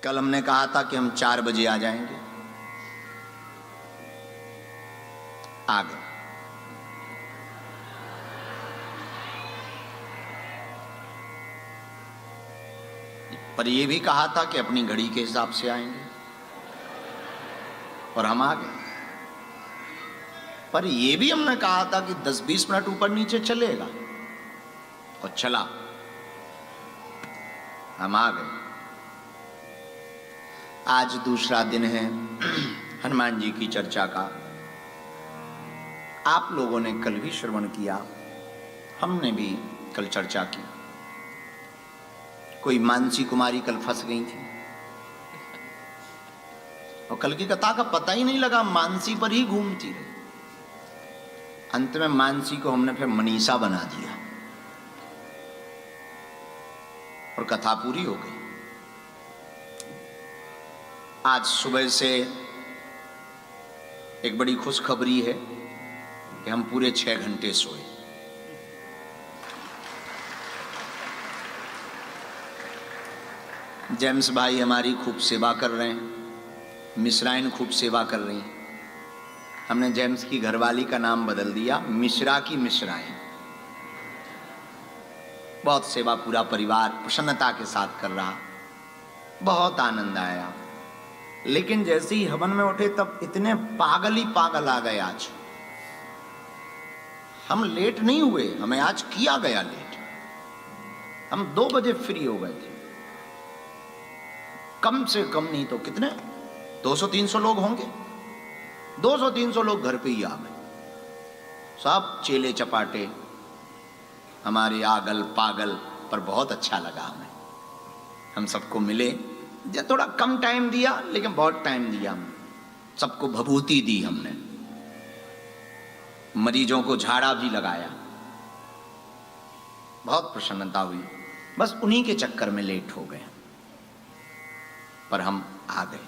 कल हमने कहा था कि हम 4 बजे आ जाएंगे, आ गए। पर यह भी कहा था कि अपनी घड़ी के हिसाब से आएंगे, और हम आ गए। पर यह भी हमने कहा था कि 10-20 मिनट ऊपर नीचे चलेगा, और चला, हम आ गए। आज दूसरा दिन है हनुमान जी की चर्चा का। आप लोगों ने कल भी श्रवण किया, हमने भी कल चर्चा की। कोई मानसी कुमारी कल फंस गई थी, और कल की कथा का पता ही नहीं लगा, मानसी पर ही घूमती रही। अंत में मानसी को हमने फिर मनीषा बना दिया, और कथा पूरी हो गई। आज सुबह से एक बड़ी खुशखबरी है कि हम पूरे 6 घंटे सोए। जेम्स भाई हमारी खूब सेवा कर रहे हैं, मिश्राइन खूब सेवा कर रही हैं। हमने जेम्स की घरवाली का नाम बदल दिया, मिश्रा की मिश्राइन। बहुत सेवा पूरा परिवार प्रसन्नता के साथ कर रहा, बहुत आनंद आया। लेकिन जैसे ही हवन में उठे तब इतने पागल ही पागल आ गए। आज हम लेट नहीं हुए, हमें आज किया गया लेट। हम 2 बजे फ्री हो गए थे। कम से कम नहीं तो कितने 200-300 लोग होंगे। 200-300 लोग घर पे ही आ गए, सब चेले चपाटे हमारे आगल पागल। पर बहुत अच्छा लगा हमें, हम सबको मिले। थोड़ा कम टाइम दिया लेकिन बहुत टाइम दिया। हमने सबको भभूति दी, हमने मरीजों को झाड़ा भी लगाया, बहुत प्रसन्नता हुई। बस उन्हीं के चक्कर में लेट हो गए, पर हम आ गए।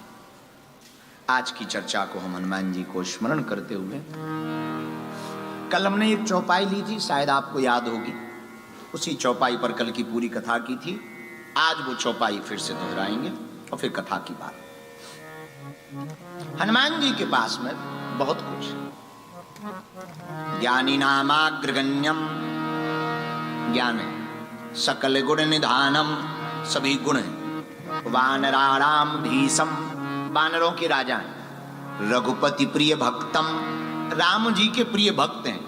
आज की चर्चा को हम हनुमान जी को स्मरण करते हुए, कल हमने एक चौपाई ली थी, शायद आपको याद होगी। उसी चौपाई पर कल की पूरी कथा की थी। आज वो चौपाई फिर से दोहराएंगे और फिर कथा की बात। हनुमान जी के पास में बहुत कुछ है। ज्ञानी नामाग्रगण्यम, ज्ञान है, सकल गुण निधानम, सभी गुण है। वानराणाम भीषम, वानरों के राजा हैं। रघुपति प्रिय भक्तम, राम जी के प्रिय भक्त हैं।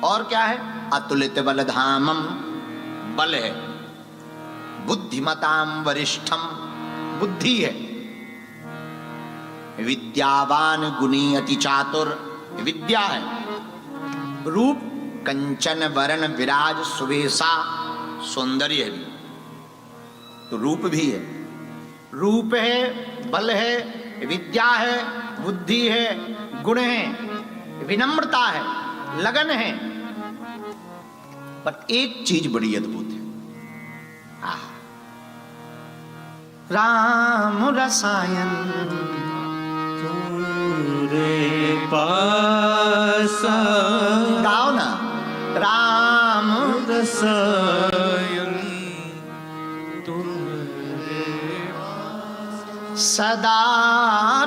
और क्या है? अतुलित बलधामम, बल है। बुद्धिमताम वरिष्ठम, बुद्धि है। विद्यावान गुणी अति चातुर, विद्या है। रूप कंचन वरण विराज सुवेशा, सौंदर्य है भी, तो रूप भी है। रूप है, बल है, विद्या है, बुद्धि है, गुण है, विनम्रता है, लगन है। पर एक चीज बड़ी अद्भुत है, राम रसायन तुरे पास, गाओ ना। राम रसायन तुरे सदा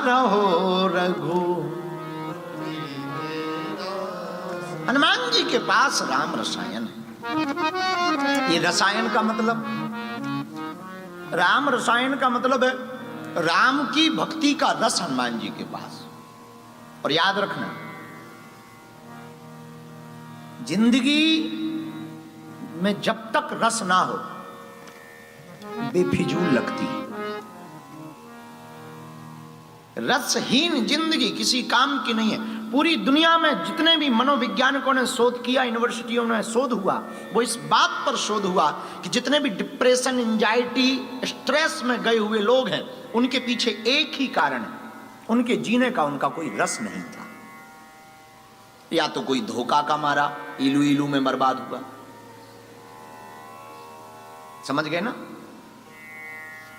रहो रघु। हनुमान जी के पास राम रसायन है। ये रसायन का मतलब, राम रसायन का मतलब है राम की भक्ति का रस हनुमान जी के पास। और याद रखना, जिंदगी में जब तक रस ना हो बेफिजूल लगती है। रसहीन जिंदगी किसी काम की नहीं है। पूरी दुनिया में जितने भी मनोवैज्ञानिकों ने शोध किया, यूनिवर्सिटियों में शोध हुआ, वो इस बात पर शोध हुआ कि जितने भी डिप्रेशन, एंजाइटी, स्ट्रेस में गए हुए लोग हैं, उनके पीछे एक ही कारण है, उनके जीने का उनका कोई रस नहीं था। या तो कोई धोखा का मारा, इलू इलू में बर्बाद हुआ। समझ गए ना?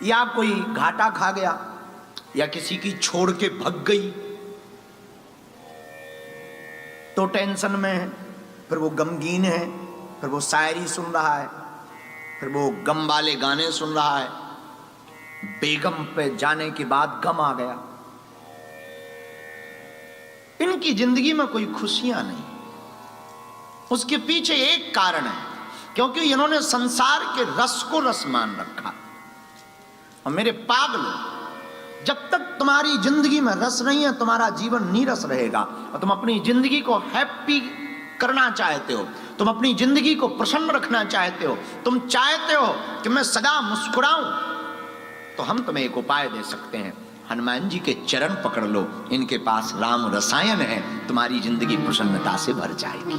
या कोई घाटा खा गया, या किसी की छोड़ के भग गई तो टेंशन में है, फिर वो गमगीन है, फिर वो शायरी सुन रहा है, फिर वो गम वाले गाने सुन रहा है, बेगम पे जाने के बाद गम आ गया। इनकी जिंदगी में कोई खुशियां नहीं। उसके पीछे एक कारण है, क्योंकि इन्होंने संसार के रस को रस मान रखा। और मेरे पागलों, जब तक तुम्हारी जिंदगी में रस नहीं है, तुम्हारा जीवन नीरस रहेगा। और तुम अपनी जिंदगी को हैप्पी करना चाहते हो, तुम अपनी जिंदगी को प्रसन्न रखना चाहते हो, तुम चाहते हो कि मैं सदा मुस्कुराऊं, तो हम तुम्हें एक उपाय दे सकते हैं। हनुमान जी के चरण पकड़ लो, इनके पास राम रसायन है, तुम्हारी जिंदगी प्रसन्नता से भर जाएगी।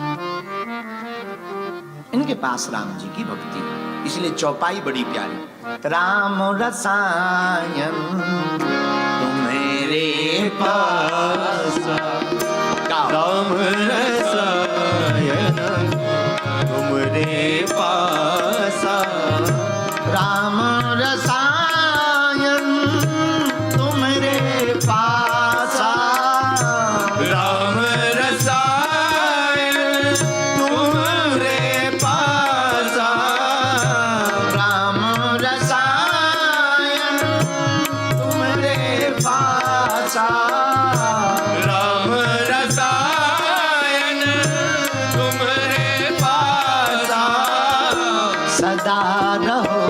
इनके पास राम जी की भक्ति है, इसलिए चौपाई बड़ी प्यारी। राम रसायन तुम्हारे पास, राम रसायन तुम्हारे पास, राम रसायन तुम्हारे पास, राम रसायन तुम्हारे पास, राम रसायन तुम्हारे पास, राम रसायन तुम्हारे पास, सदा रहो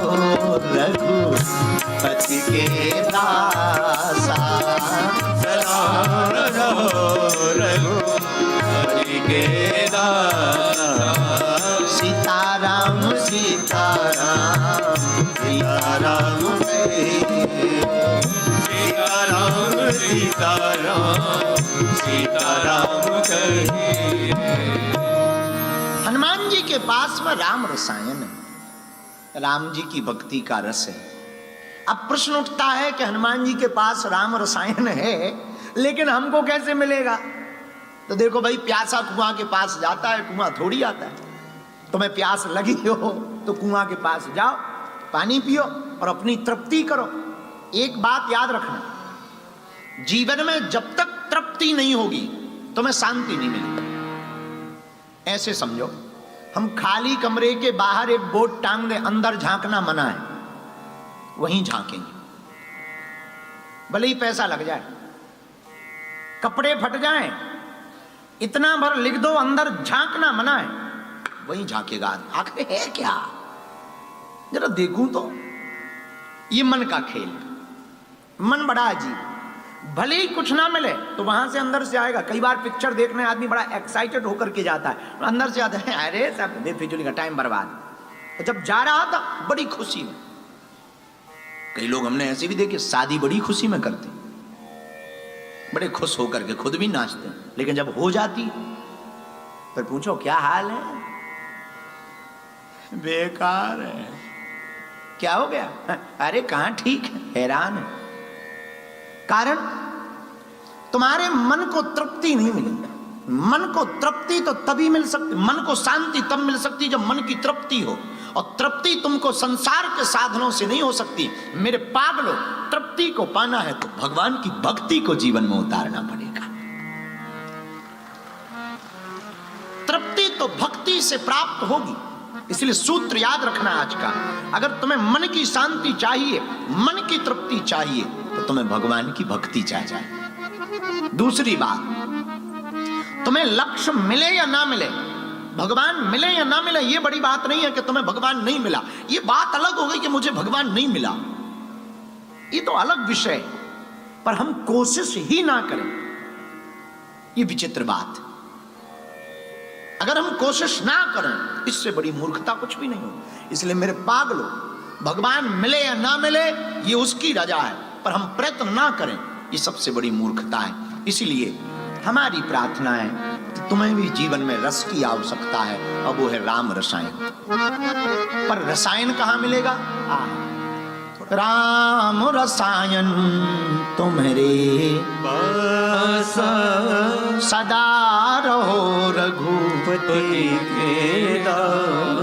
रघुपति के दासा, सदा रहो रघुपति के दासा, सीताराम सीताराम सीताराम सीताराम सीताराम सीताराम कहिए। हनुमान जी के पास में राम रसायन है, राम जी की भक्ति का रस है। अब प्रश्न उठता है कि हनुमान जी के पास राम रसायन है, लेकिन हमको कैसे मिलेगा? तो देखो भाई, प्यासा कुआं के पास जाता है, कुआं थोड़ी आता है। तुम्हें प्यास लगी हो तो कुआं के पास जाओ, पानी पियो और अपनी तृप्ति करो। एक बात याद रखना, जीवन में जब तक तृप्ति नहीं होगी तुम्हें शांति नहीं मिलेगी। ऐसे समझो, हम खाली कमरे के बाहर एक बोर्ड टांग दे, अंदर झांकना मना है, वहीं झांकेंगे, भले ही पैसा लग जाए, कपड़े फट जाएं, इतना भर लिख दो अंदर झांकना मना है, वहीं झांकेगा। आखिर है क्या, जरा देखूं तो। ये मन का खेल, मन बड़ा अजीब। भले ही कुछ ना मिले तो वहां से अंदर से आएगा। कई बार पिक्चर देखने आदमी बड़ा एक्साइटेड होकर के जाता है, अंदर से आता है अरे सब बेफिजूली का टाइम बर्बाद। तो जब जा रहा था बड़ी खुशी में, कई लोग हमने ऐसे भी देखे शादी बड़ी खुशी में करते, बड़े खुश होकर के खुद भी नाचते, लेकिन जब हो जाती फिर पूछो क्या हाल है, बेकार है। क्या हो गया? अरे कहां ठीक है, हैरान है। कारण तुम्हारे मन को तृप्ति नहीं मिलेगी। मन को तृप्ति तो तभी मिल सकती, मन को शांति तब मिल सकती जब मन की तृप्ति हो, और तृप्ति तुमको संसार के साधनों से नहीं हो सकती। मेरे पागलों, तृप्ति को पाना है तो भगवान की भक्ति को जीवन में उतारना पड़ेगा। तृप्ति तो भक्ति से प्राप्त होगी। इसलिए सूत्र याद रखना आज का, अगर तुम्हें मन की शांति चाहिए, मन की तृप्ति चाहिए, तो तुम्हें भगवान की भक्ति चाहिए। दूसरी बात, तुम्हें लक्ष्य मिले या ना मिले, भगवान मिले या ना मिले, ये बड़ी बात नहीं है कि तुम्हें भगवान नहीं मिला। ये बात अलग हो गई कि मुझे भगवान नहीं मिला, ये तो अलग विषय है। पर हम कोशिश ही ना करें, ये विचित्र बात। अगर हम कोशिश ना करें, इससे बड़ी मूर्खता कुछ भी नहीं हो। इसलिए मेरे पागलों, भगवान मिले या ना मिले ये उसकी रजा है, पर हम प्रयत्न ना करें, ये सबसे बड़ी मूर्खता है। इसीलिए हमारी प्रार्थना है कि तुम्हें भी जीवन में रस की आवश्यकता है, और वो है राम रसायन। पर रसायन कहाँ मिलेगा? राम रसायन तुम्हारे पास, सदा रहो रघुपति के दास,